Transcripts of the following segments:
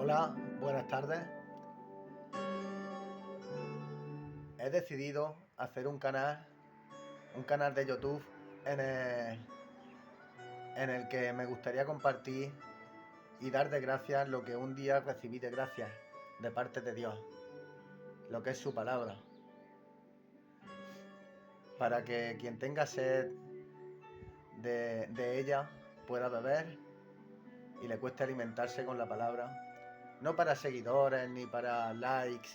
Hola, buenas tardes. He decidido hacer un canal de YouTube en el que me gustaría compartir y dar de gracias lo que un día recibí de gracias de parte de Dios, lo que es su palabra, para que quien tenga sed de ella pueda beber y le cueste alimentarse con la palabra. No para seguidores, ni para likes,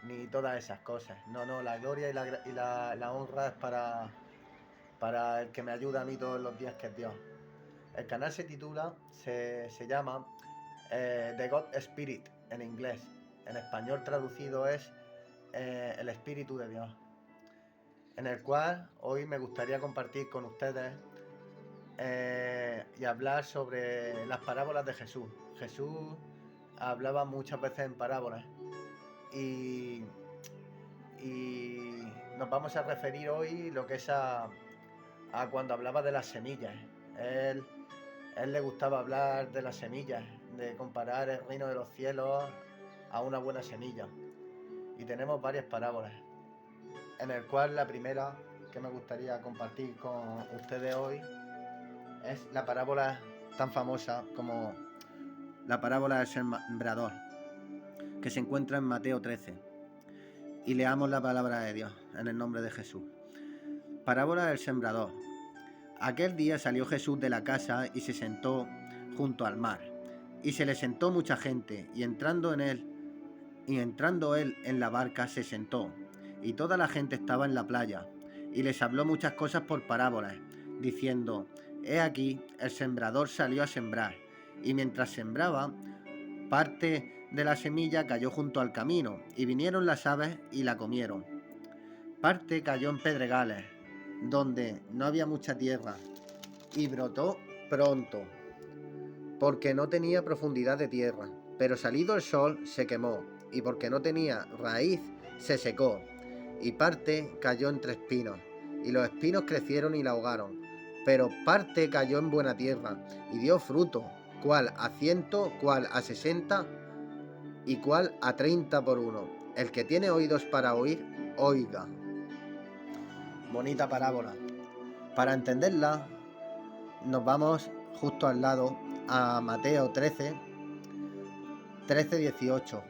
ni todas esas cosas. No, la gloria y la honra es para el que me ayuda a mí todos los días, que es Dios. El canal se llama The God Spirit en inglés. En español traducido es el Espíritu de Dios. En el cual hoy me gustaría compartir con ustedes y hablar sobre las parábolas de Jesús. Jesús hablaba muchas veces en parábolas y, y nos vamos a referir hoy lo que es a cuando hablaba de las semillas. Él le gustaba hablar de las semillas, de comparar el reino de los cielos a una buena semilla. Y tenemos varias parábolas, en el cual la primera que me gustaría compartir con ustedes hoy es la parábola tan famosa como la parábola del sembrador, que se encuentra en Mateo 13. Y leamos la palabra de Dios en el nombre de Jesús. Parábola del sembrador. Aquel día salió Jesús de la casa y se sentó junto al mar. Y se le sentó mucha gente, y entrando él en la barca se sentó, y toda la gente estaba en la playa, y les habló muchas cosas por parábolas, diciendo: He aquí, el sembrador salió a sembrar, y mientras sembraba, parte de la semilla cayó junto al camino, y vinieron las aves y la comieron. Parte cayó en pedregales, donde no había mucha tierra, y brotó pronto, porque no tenía profundidad de tierra. Pero salido el sol se quemó, y porque no tenía raíz se secó. Y parte cayó entre espinos, y los espinos crecieron y la ahogaron. Pero parte cayó en buena tierra, y dio fruto, cuál a 100, cuál a 60, y cuál a 30 por uno. El que tiene oídos para oír, oiga. Bonita parábola. Para entenderla, nos vamos justo al lado a Mateo 13:18,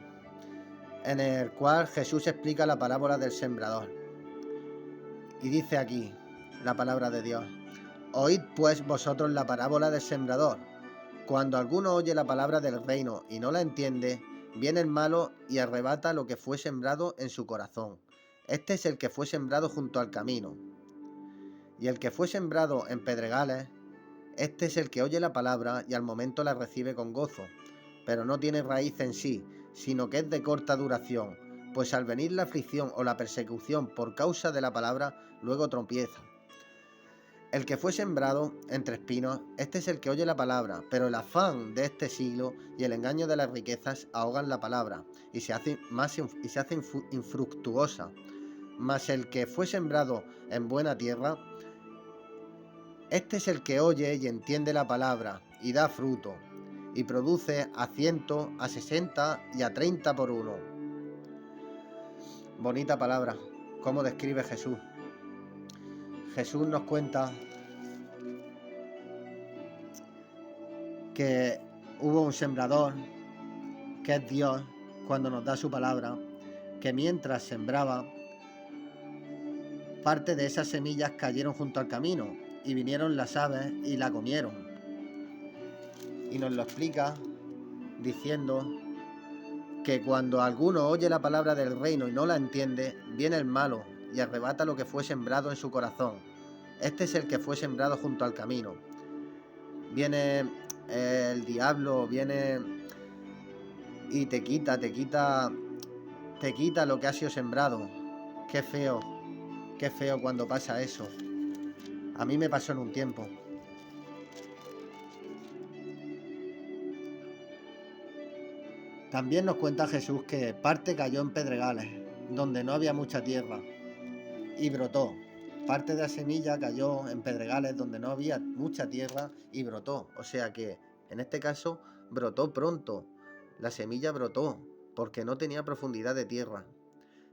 en el cual Jesús explica la parábola del sembrador. Y dice aquí la palabra de Dios: Oíd pues vosotros la parábola del sembrador. Cuando alguno oye la palabra del reino y no la entiende, viene el malo y arrebata lo que fue sembrado en su corazón. Este es el que fue sembrado junto al camino. Y el que fue sembrado en pedregales, este es el que oye la palabra y al momento la recibe con gozo, pero no tiene raíz en sí, sino que es de corta duración, pues al venir la aflicción o la persecución por causa de la palabra, luego tropieza. El que fue sembrado entre espinos, este es el que oye la palabra, pero el afán de este siglo y el engaño de las riquezas ahogan la palabra y se hace infructuosa. Mas el que fue sembrado en buena tierra, este es el que oye y entiende la palabra y da fruto, y produce a 100, a 60 y a 30 por uno. Bonita palabra, cómo describe Jesús. Jesús nos cuenta que hubo un sembrador, que es Dios, cuando nos da su palabra, que mientras sembraba, parte de esas semillas cayeron junto al camino, y vinieron las aves y la comieron. Y nos lo explica diciendo que cuando alguno oye la palabra del reino y no la entiende, viene el malo y arrebata lo que fue sembrado en su corazón. Este es el que fue sembrado junto al camino. Viene el diablo, viene y te quita lo que ha sido sembrado. Qué feo cuando pasa eso. A mí me pasó en un tiempo. También nos cuenta Jesús que parte cayó en pedregales, donde no había mucha tierra, y brotó. Parte de la semilla cayó en pedregales donde no había mucha tierra y brotó. O sea que, en este caso, brotó pronto. La semilla brotó, porque no tenía profundidad de tierra.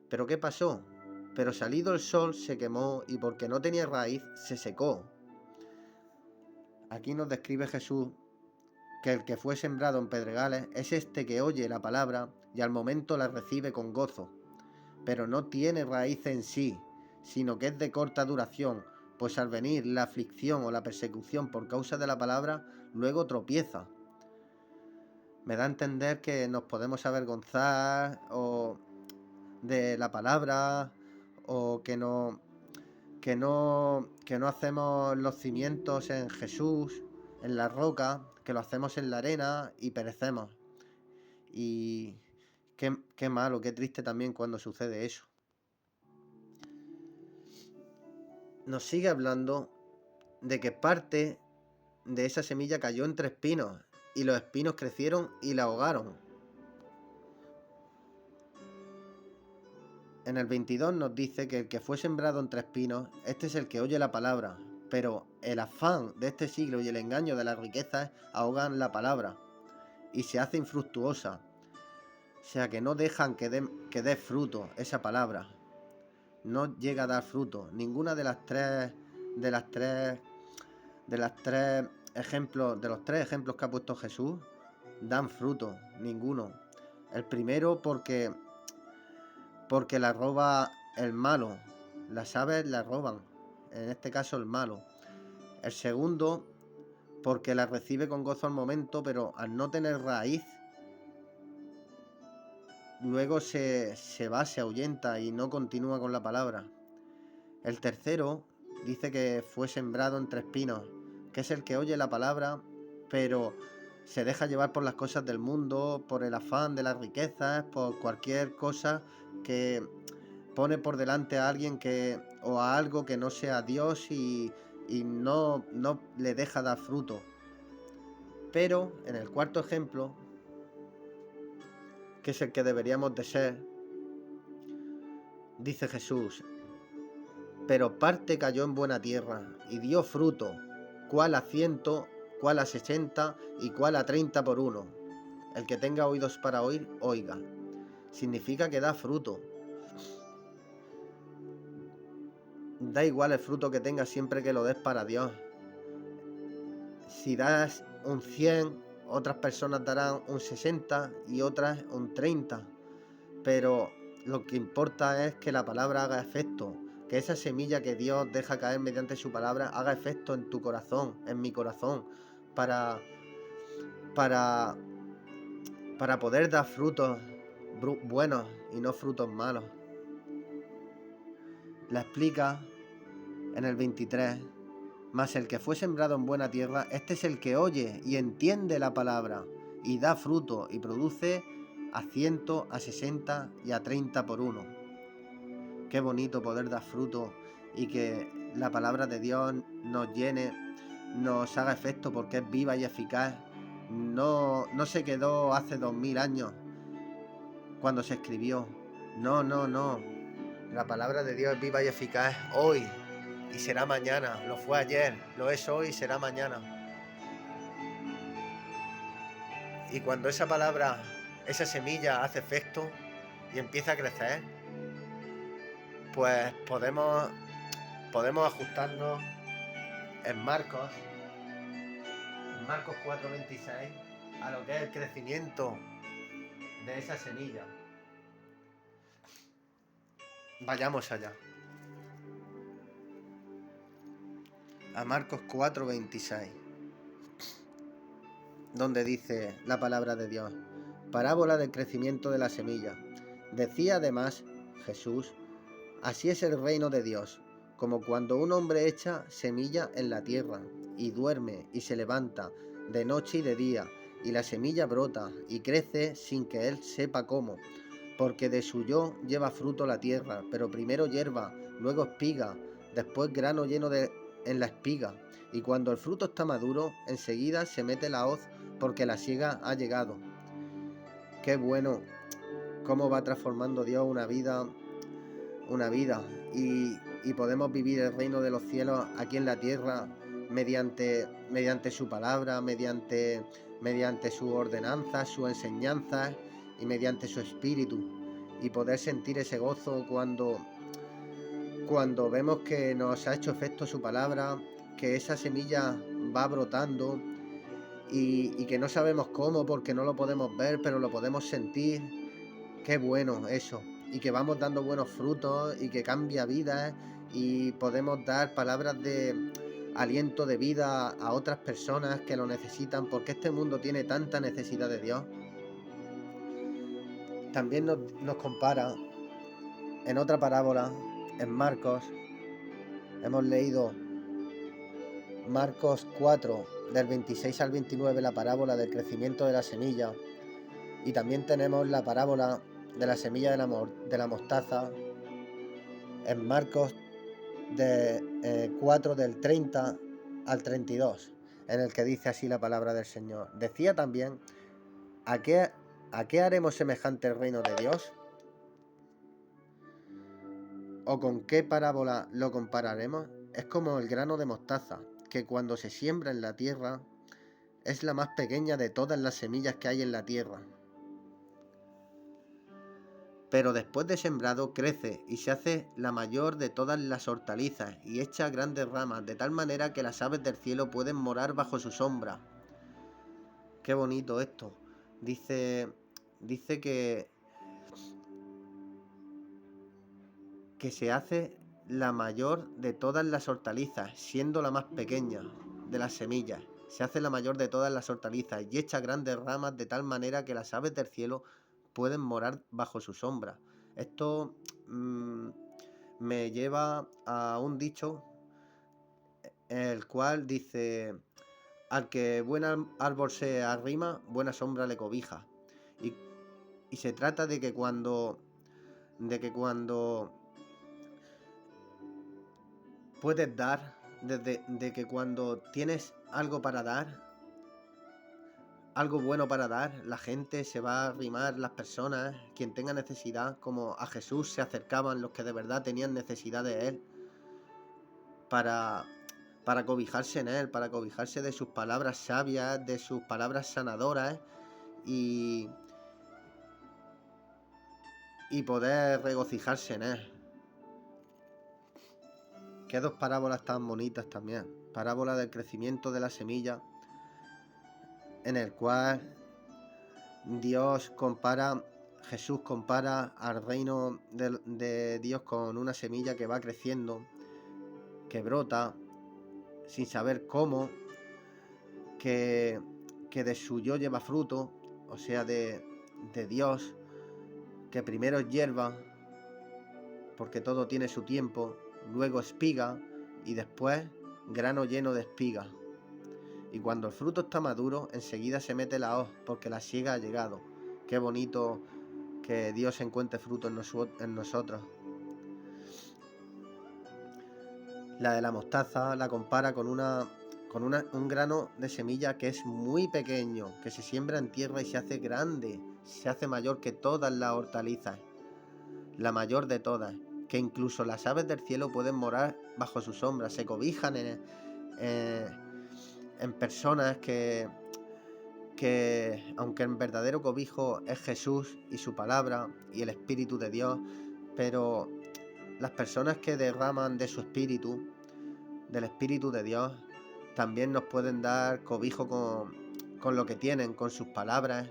¿Pero qué pasó? Pero salido el sol se quemó y porque no tenía raíz se secó. Aquí nos describe Jesús que el que fue sembrado en pedregales es este que oye la palabra y al momento la recibe con gozo, pero no tiene raíz en sí, sino que es de corta duración, pues al venir la aflicción o la persecución por causa de la palabra, luego tropieza. Me da a entender que nos podemos avergonzar o de la palabra, o que no hacemos los cimientos en Jesús, en la roca, que lo hacemos en la arena y perecemos. Y qué malo, qué triste también cuando sucede eso. Nos sigue hablando de que parte de esa semilla cayó entre espinos, y los espinos crecieron y la ahogaron. En el 22 nos dice que el que fue sembrado entre espinos, este es el que oye la palabra, pero el afán de este siglo y el engaño de las riquezas ahogan la palabra y se hace infructuosa. O sea que no dejan que dé fruto esa palabra. No llega a dar fruto. Ninguna de los tres ejemplos que ha puesto Jesús dan fruto, ninguno. El primero porque la roba el malo. Las aves la roban, en este caso el malo. El segundo porque la recibe con gozo al momento, pero al no tener raíz, luego se va, se ahuyenta y no continúa con la palabra. El tercero dice que fue sembrado entre espinos, que es el que oye la palabra, pero se deja llevar por las cosas del mundo, por el afán de las riquezas, por cualquier cosa que pone por delante a alguien o a algo que no sea Dios y no le deja dar fruto. Pero en el cuarto ejemplo, que es el que deberíamos de ser, dice Jesús: pero parte cayó en buena tierra y dio fruto, cuál a 100, cuál a 60 y cuál a 30 por uno. El que tenga oídos para oír, oiga. Significa que da fruto. Da igual el fruto que tengas siempre que lo des para Dios. Si das un 100, otras personas darán un 60 y otras un 30. Pero lo que importa es que la palabra haga efecto, que esa semilla que Dios deja caer mediante su palabra haga efecto en tu corazón, en mi corazón, para poder dar frutos buenos y no frutos malos. La explica en el 23: mas el que fue sembrado en buena tierra, este es el que oye y entiende la palabra, y da fruto y produce a 100, a 60 y a 30 por uno. Qué bonito poder dar fruto y que la palabra de Dios nos llene, nos haga efecto, porque es viva y eficaz. No se quedó hace 2000 años cuando se escribió. No. La palabra de Dios es viva y eficaz hoy y será mañana. Lo fue ayer, lo es hoy y será mañana. Y cuando esa palabra, esa semilla hace efecto y empieza a crecer, pues podemos ajustarnos en Marcos 4:26 a lo que es el crecimiento de esa semilla. Vayamos allá. A Marcos 4:26, donde dice la palabra de Dios: parábola del crecimiento de la semilla. Decía además Jesús: así es el reino de Dios, como cuando un hombre echa semilla en la tierra, y duerme y se levanta de noche y de día, y la semilla brota y crece sin que él sepa cómo, porque de su yo lleva fruto la tierra, pero primero hierba, luego espiga, después grano lleno en la espiga, y cuando el fruto está maduro, enseguida se mete la hoz, porque la siega ha llegado. Qué bueno cómo va transformando Dios una vida, y podemos vivir el reino de los cielos aquí en la tierra mediante su palabra, mediante mediante sus ordenanzas, sus enseñanzas y mediante su espíritu, y poder sentir ese gozo cuando vemos que nos ha hecho efecto su palabra, que esa semilla va brotando y que no sabemos cómo porque no lo podemos ver, pero lo podemos sentir. Qué bueno eso, y que vamos dando buenos frutos y que cambia vidas y podemos dar palabras de aliento de vida a otras personas que lo necesitan, porque este mundo tiene tanta necesidad de Dios. También nos compara en otra parábola, en Marcos. Hemos leído Marcos 4, del 26 al 29, la parábola del crecimiento de la semilla. Y también tenemos la parábola de la semilla de la mostaza en Marcos 4, del 30 al 32, en el que dice así la palabra del Señor. Decía también, ¿a qué haremos semejante el reino de Dios? ¿O con qué parábola lo compararemos? Es como el grano de mostaza, que cuando se siembra en la tierra es la más pequeña de todas las semillas que hay en la tierra. Pero después de sembrado crece y se hace la mayor de todas las hortalizas y echa grandes ramas, de tal manera que las aves del cielo pueden morar bajo su sombra. Qué bonito esto. Dice que se hace la mayor de todas las hortalizas, siendo la más pequeña de las semillas. Se hace la mayor de todas las hortalizas y echa grandes ramas de tal manera que las aves del cielo pueden morar bajo su sombra. Esto me lleva a un dicho, el cual dice: al que buen árbol se arrima, buena sombra le cobija. Y se trata de que cuando puedes dar, de que cuando tienes algo para dar, algo bueno para dar, la gente se va a arrimar, las personas, quien tenga necesidad, como a Jesús se acercaban los que de verdad tenían necesidad de Él, para cobijarse en Él, para cobijarse de sus palabras sabias, de sus palabras sanadoras y poder regocijarse en Él. Qué dos parábolas tan bonitas también. Parábola del crecimiento de la semilla, en el cual Jesús compara al reino de Dios con una semilla que va creciendo, que brota sin saber cómo, que de suyo lleva fruto, o sea, de Dios, que primero es hierba, porque todo tiene su tiempo, luego espiga y después grano lleno de espigas. Y cuando el fruto está maduro, enseguida se mete la hoz, porque la siega ha llegado. Qué bonito que Dios encuentre fruto en nosotros. La de la mostaza la compara con un grano de semilla que es muy pequeño, que se siembra en tierra y se hace grande, se hace mayor que todas las hortalizas, la mayor de todas, que incluso las aves del cielo pueden morar bajo su sombra, se cobijan en personas que aunque el verdadero cobijo es Jesús y su palabra y el Espíritu de Dios, pero las personas que derraman de su Espíritu, del Espíritu de Dios, también nos pueden dar cobijo con lo que tienen, con sus palabras,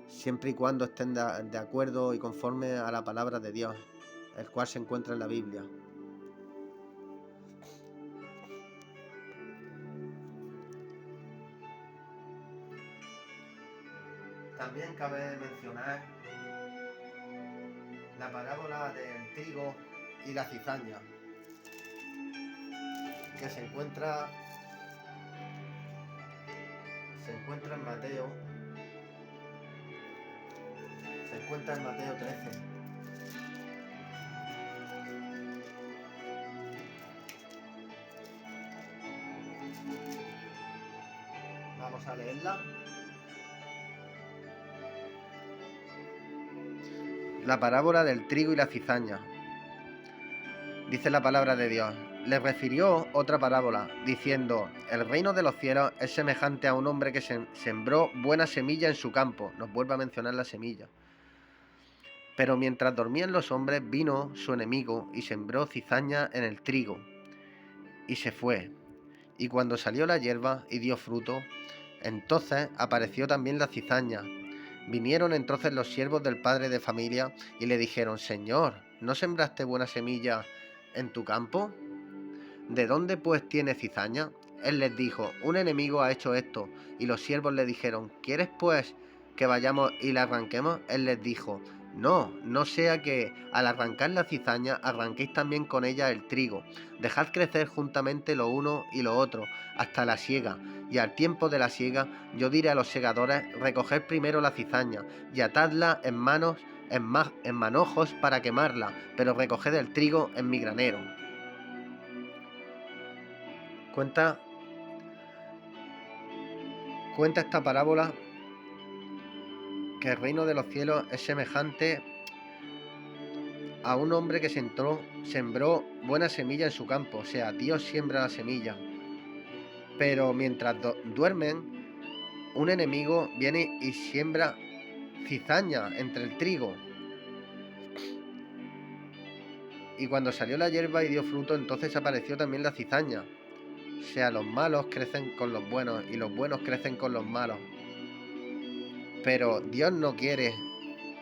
siempre y cuando estén de acuerdo y conforme a la palabra de Dios, el cual se encuentra en la Biblia. También cabe mencionar la parábola del trigo y la cizaña, que se encuentra en Mateo. Se encuentra en Mateo 13. Vamos a leerla. La parábola del trigo y la cizaña. Dice la palabra de Dios: le refirió otra parábola, diciendo: el reino de los cielos es semejante a un hombre que sembró buena semilla en su campo. Nos vuelve a mencionar la semilla. Pero mientras dormían los hombres, vino su enemigo y sembró cizaña en el trigo, y se fue. Y cuando salió la hierba y dio fruto, entonces apareció también la cizaña. Vinieron entonces los siervos del padre de familia y le dijeron: Señor, ¿no sembraste buena semilla en tu campo? ¿De dónde pues tiene cizaña? Él les dijo: un enemigo ha hecho esto. Y los siervos le dijeron: ¿quieres pues que vayamos y la arranquemos? Él les dijo: no, no sea que al arrancar la cizaña arranquéis también con ella el trigo. Dejad crecer juntamente lo uno y lo otro hasta la siega. Y al tiempo de la siega yo diré a los segadores: recoged primero la cizaña y atadla en manojos para quemarla, pero recoged el trigo en mi granero. Cuenta esta parábola que el reino de los cielos es semejante a un hombre que sembró buena semilla en su campo. O sea, Dios siembra la semilla. Pero mientras duermen, un enemigo viene y siembra cizaña entre el trigo. Y cuando salió la hierba y dio fruto, entonces apareció también la cizaña. O sea, los malos crecen con los buenos y los buenos crecen con los malos. Pero Dios no quiere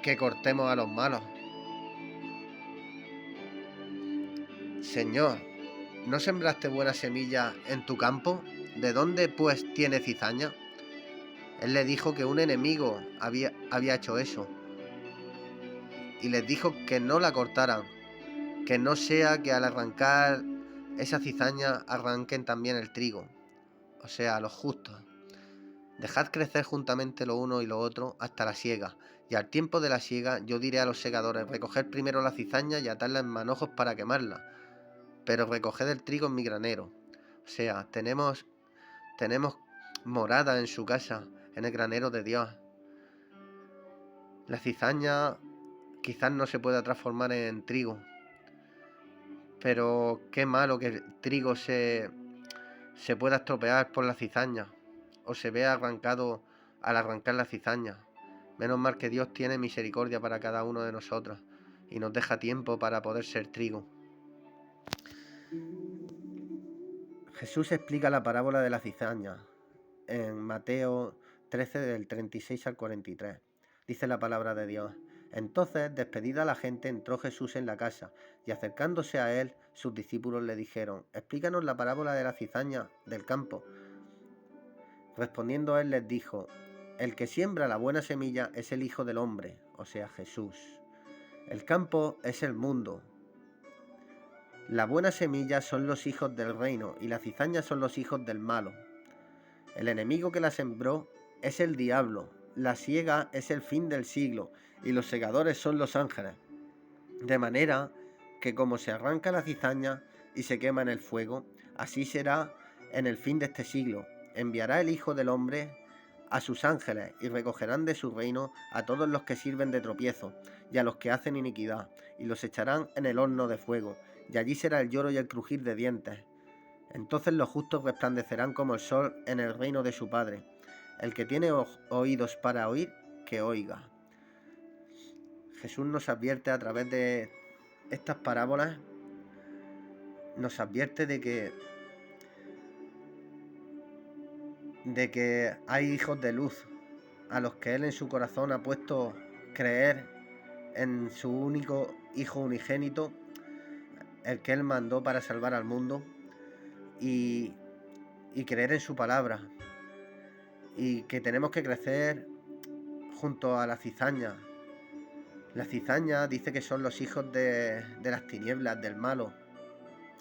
que cortemos a los malos. Señor, ¿no sembraste buena semilla en tu campo? ¿De dónde pues tiene cizaña? Él le dijo que un enemigo había hecho eso. Y les dijo que no la cortaran, que no sea que al arrancar esa cizaña arranquen también el trigo. O sea, los justos. Dejad crecer juntamente lo uno y lo otro hasta la siega. Y al tiempo de la siega yo diré a los segadores: recoged primero la cizaña y atadla en manojos para quemarla, pero recoged el trigo en mi granero. O sea, tenemos morada en su casa, en el granero de Dios. La cizaña quizás no se pueda transformar en trigo, pero qué malo que el trigo se pueda estropear por la cizaña o se vea arrancado al arrancar la cizaña. Menos mal que Dios tiene misericordia para cada uno de nosotros y nos deja tiempo para poder ser trigo. Jesús explica la parábola de la cizaña en Mateo 13 del 36 al 43. Dice la palabra de Dios: entonces, despedida la gente, entró Jesús en la casa, y acercándose a él, sus discípulos le dijeron: explícanos la parábola de la cizaña del campo. Respondiendo él les dijo: el que siembra la buena semilla es el Hijo del Hombre, o sea, Jesús. El campo es el mundo. La buena semilla son los hijos del reino, y la cizaña son los hijos del malo. El enemigo que la sembró es el diablo. La siega es el fin del siglo, y los segadores son los ángeles. De manera que como se arranca la cizaña y se quema en el fuego, así será en el fin de este siglo. Enviará el Hijo del Hombre a sus ángeles, y recogerán de su reino a todos los que sirven de tropiezo y a los que hacen iniquidad, y los echarán en el horno de fuego, y allí será el lloro y el crujir de dientes. Entonces los justos resplandecerán como el sol en el reino de su Padre. El que tiene oídos para oír, que oiga. Jesús nos advierte a través de estas parábolas, nos advierte de que hay hijos de luz, a los que Él en su corazón ha puesto creer en su único Hijo unigénito, el que Él mandó para salvar al mundo, y creer en su palabra, y que tenemos que crecer junto a la cizaña. La cizaña dice que son los hijos de las tinieblas, del malo,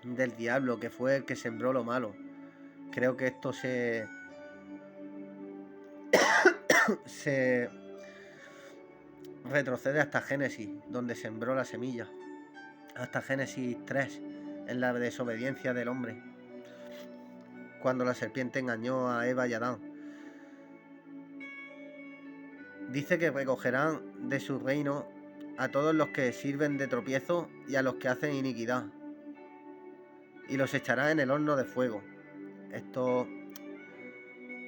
del diablo, que fue el que sembró lo malo. Creo que esto se retrocede hasta Génesis, donde sembró la semilla, hasta Génesis 3, en la desobediencia del hombre, cuando la serpiente engañó a Eva y Adán. Dice que recogerán de su reino a todos los que sirven de tropiezo y a los que hacen iniquidad. y los echará en el horno de fuego. Esto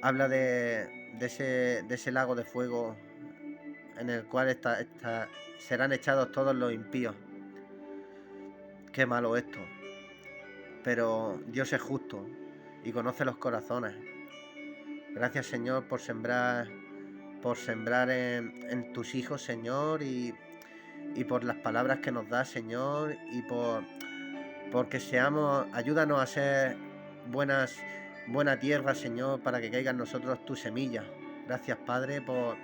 habla de ese lago de fuego en el cual serán echados todos los impíos. Qué malo esto. Pero Dios es justo y conoce los corazones. Gracias, Señor, por sembrar en tus hijos, Señor, y por las palabras que nos das, Señor, y porque ayúdanos a ser buena tierra, Señor, para que caigan en nosotros tus semillas. Gracias, Padre, por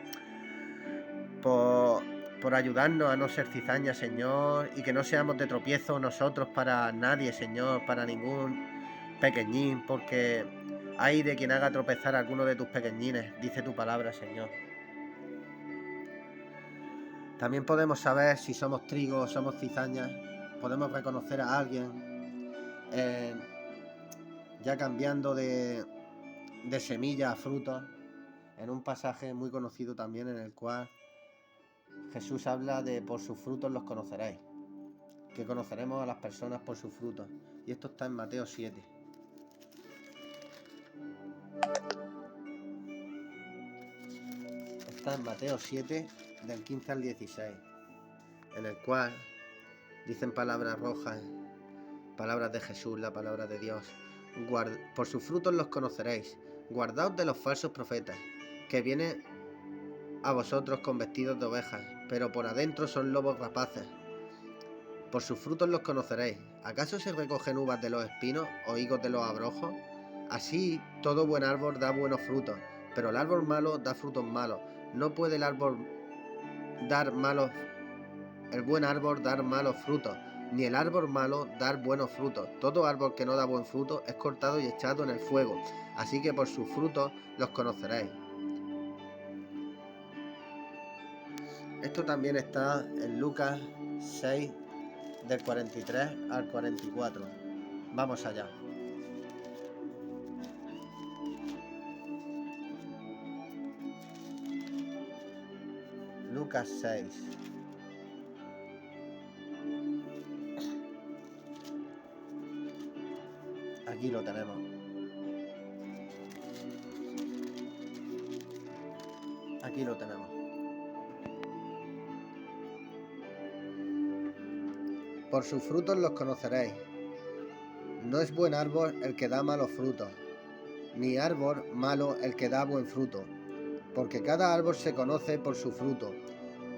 ayudarnos a no ser cizaña, Señor, y que no seamos de tropiezo nosotros para nadie, Señor, para ningún pequeñín, porque hay de quien haga tropezar a alguno de tus pequeñines, dice tu palabra, Señor. También podemos saber si somos trigo o somos cizañas, podemos reconocer a alguien ya cambiando de semilla a frutos, en un pasaje muy conocido también en el cual Jesús habla de por sus frutos los conoceréis, que conoceremos a las personas por sus frutos, y esto está en Mateo 7. Está en Mateo 7 del 15 al 16, en el cual dicen palabras rojas, palabras de Jesús, la palabra de Dios. Por sus frutos los conoceréis. Guardaos de los falsos profetas, que vienen a vosotros con vestidos de ovejas, pero por adentro son lobos rapaces. Por sus frutos los conoceréis. ¿Acaso se recogen uvas de los espinos o higos de los abrojos? Así todo buen árbol da buenos frutos, pero el árbol malo da frutos malos. No puede el buen árbol dar malos frutos, ni el árbol malo dar buenos frutos. Todo árbol que no da buen fruto es cortado y echado en el fuego. Así que por sus frutos los conoceréis. Esto también está en Lucas 6, del 43 al 44. Vamos allá. Lucas 6. Aquí lo tenemos. Aquí lo tenemos. Por sus frutos los conoceréis. No es buen árbol el que da malos frutos, ni árbol malo el que da buen fruto, porque cada árbol se conoce por su fruto,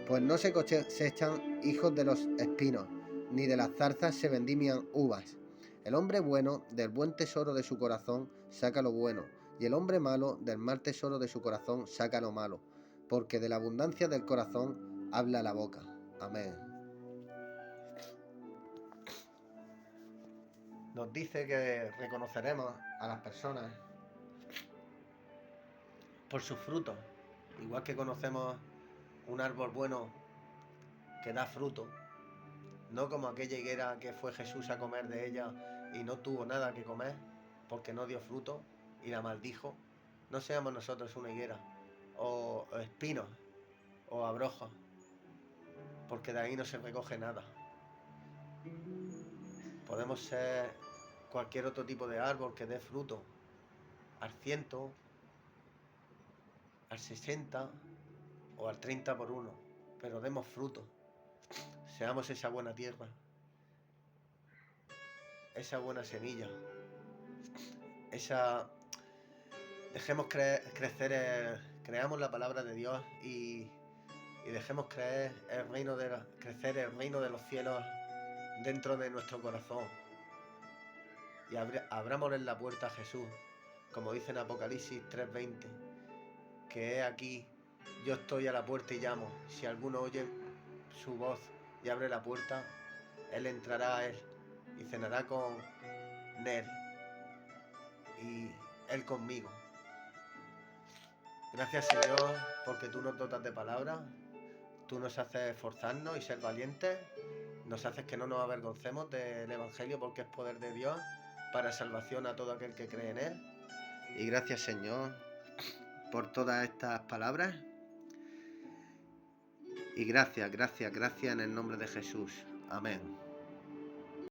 pues no se cosechan hijos de los espinos, ni de las zarzas se vendimian uvas. El hombre bueno del buen tesoro de su corazón saca lo bueno, y el hombre malo del mal tesoro de su corazón saca lo malo, porque de la abundancia del corazón habla la boca. Amén. Nos dice que reconoceremos a las personas por sus frutos, igual que conocemos un árbol bueno que da fruto, no como aquella higuera que fue Jesús a comer de ella y no tuvo nada que comer porque no dio fruto y la maldijo. No seamos nosotros una higuera o espinos o abrojos, porque de ahí no se recoge nada. Podemos ser cualquier otro tipo de árbol que dé fruto al 100, al 60 o al 30 por 1, pero demos fruto. Seamos esa buena tierra, esa buena semilla, dejemos crecer, creamos la palabra de Dios y dejemos crecer el reino de los cielos dentro de nuestro corazón, y abrámosle la puerta a Jesús, como dice en Apocalipsis 3:20, que he aquí, yo estoy a la puerta y llamo. Si alguno oye su voz y abre la puerta, Él entrará a él y cenará con él y Él conmigo. Gracias, Señor, porque tú nos dotas de palabra, tú nos haces esforzarnos y ser valientes, nos haces que no nos avergoncemos del Evangelio, porque es poder de Dios para salvación a todo aquel que cree en Él. Y gracias, Señor, por todas estas palabras. Y gracias en el nombre de Jesús. Amén.